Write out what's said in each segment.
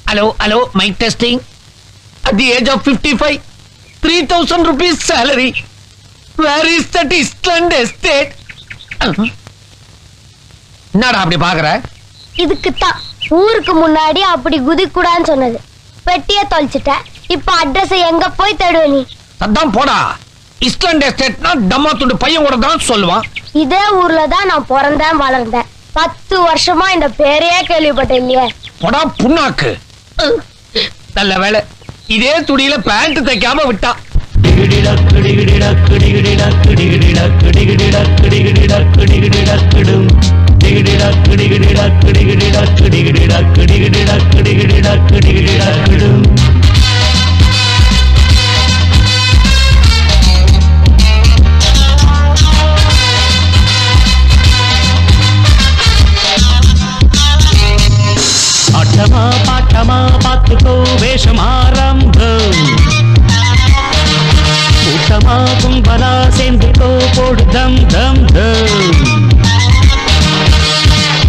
Hello, mic testing. At the age of 55, 3,000 rupees salary. Where is that Eastland estate? என்னடா அப்படி பாக்குற? இதுக்குத்தான் ஊருக்கு முன்னாடி அப்படி குதிக்கூடான்னு சொன்னது. பெட்டியை தொலைச்சிட்ட. இப்ப அட்ரஸ் எங்க போய் தேடுவ நீ? அதான் போடா. ஈஸ்ட்லாண்ட் எஸ்டேட்னா டம்மா துண்டு பையன் கூட தான் சொல்லுவான். இதே ஊர்ல தான் நான் பிறந்தேன் வளர்ந்தேன். 10 வருஷமா இந்த பேரையே கேள்விப்பட்டேன் இல்லையே. போடா புண்ணாக்கு. நல்ல வேலை இதே துணியில பேண்ட் தைக்காம விட்டா. ஆட்டமா பாட்டமா பார்த்துக்கோ வேஷம் ஆரம்பம். கூட்டமா கும்பலா சேர்ந்துக்கோ போடு தம் தம் தம்.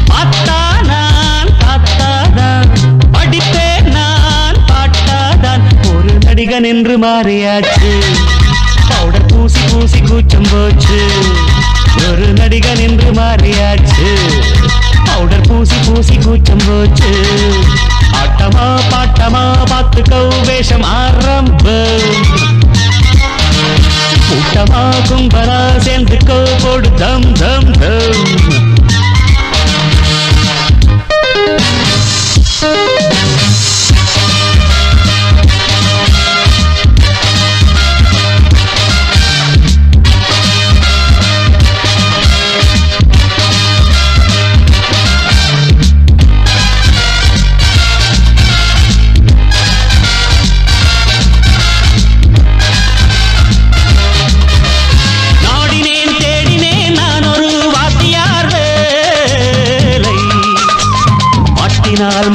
பார்த்தானான் காத்தாதான் படித்தேன் நான் பாட்டாதான். ஒரு நடிகன் என்று மாறியாச்சு. பவுடர் பூசி பூசி கூச்சம் போச்சு. ஒரு நடிகன் என்று மாறியாச்சு. பவுடர் பூசி பூசி கூச்சம் போச்சு. ஆட்டமா பாட்டமா பார்த்துக்கோ வேஷம் ஆரம்பம். கூட்டமா கும்பலா சேர்ந்துக்கோ போடு தம் தம் தம்.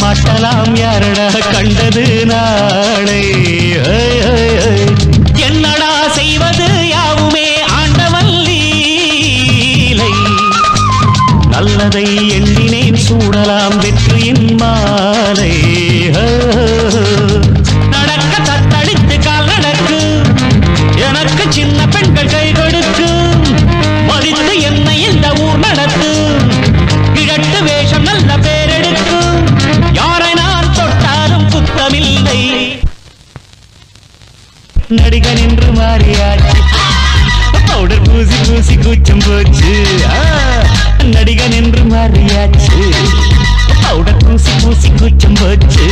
மாட்டலாம் யாரடா கண்டது நாளை. என்னடா செய்வது யாவுமே ஆண்டவன் லீலை. நல்லதை எண்ணினேன் சூடலாம் வெற்றியின் மாலை. நடக்க தத்தடித்து கால் நடக்கு எனக்கு சின்ன பெண்கள் கை கொடுக்கு. மதித்து என்னை இந்த ஊர் நடத்து. கிழட்டு வேஷம் நல்ல பேரெடுக்கு. யாரை நான் தொட்டாலும் குத்தமில்லை. நடிகன் என்று மாறியாச்சு. பவுடர் பூசி பூசி கூச்சம் போச்சு. நடிகன் என்று மாறியாச்சு. பவுடர் பூசி பூசி கூச்சம் போச்சு.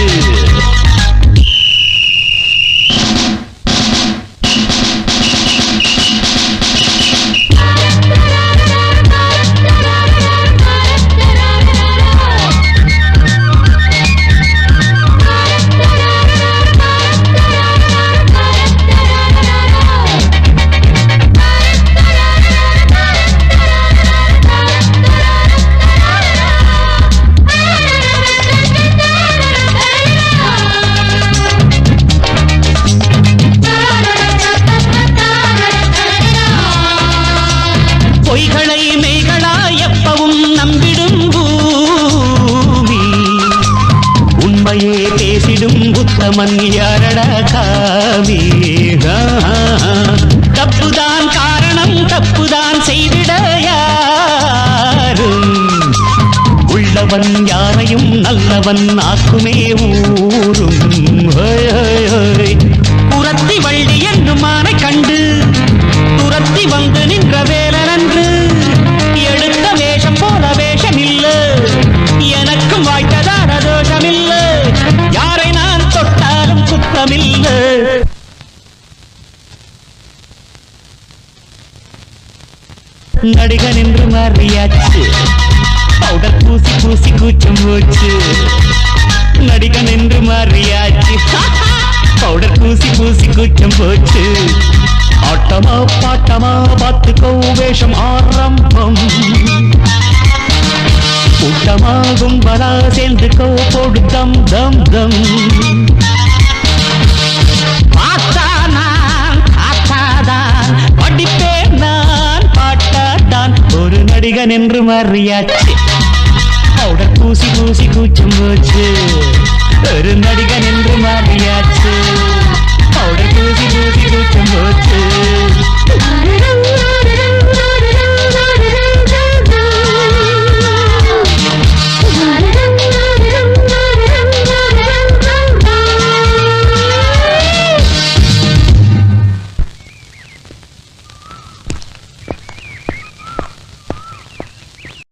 பொய்களை மெய்களா எப்பவும் நம்பிடும் பூமி. உண்மையே பேசிடும் புத்தமன் யாரடா காமி. தப்புதான் காரணம் தப்புதான் செய்திட யாரும். உள்ளவன் யாரையும் நல்லவன் ஆக்குமே ஊரும். புறத்தி வள்ளி என்னும் மானை கண்டு துரத்தி வந்து நின்ற வேலனன்று. எடுத்த வேஷம் போல வேஷம் இல்ல. எனக்கும் வாய்த்ததான தோஷம் இல்ல. யாரை நான் தொட்டாலும் குத்தமில்ல. நடிகன் என்று மாறியாச்சு. பவுடர் பூசி பூசி கூச்சம் போச்சு. நடிகன் என்று மாறியாச்சு. பவுடர் பூசி பூசி கூச்சம் போச்சு. ஆட்டமா பாட்டமா பார்த்துக்கோ வேஷம் ஆரம்பம். கூட்டமா கும்பலா சேர்ந்துக்கோ போடு தம் தம் தம். பார்த்தானான் காத்தாதான் படிப்பேன் நான் பாட்டாதான். ஒரு நடி நடிகன் என்று மாறியாச்சு பவுடர் பூசி பூசி கூச்சும் போச்சு ஒரு நடிகன் என்று மாறியாச்சு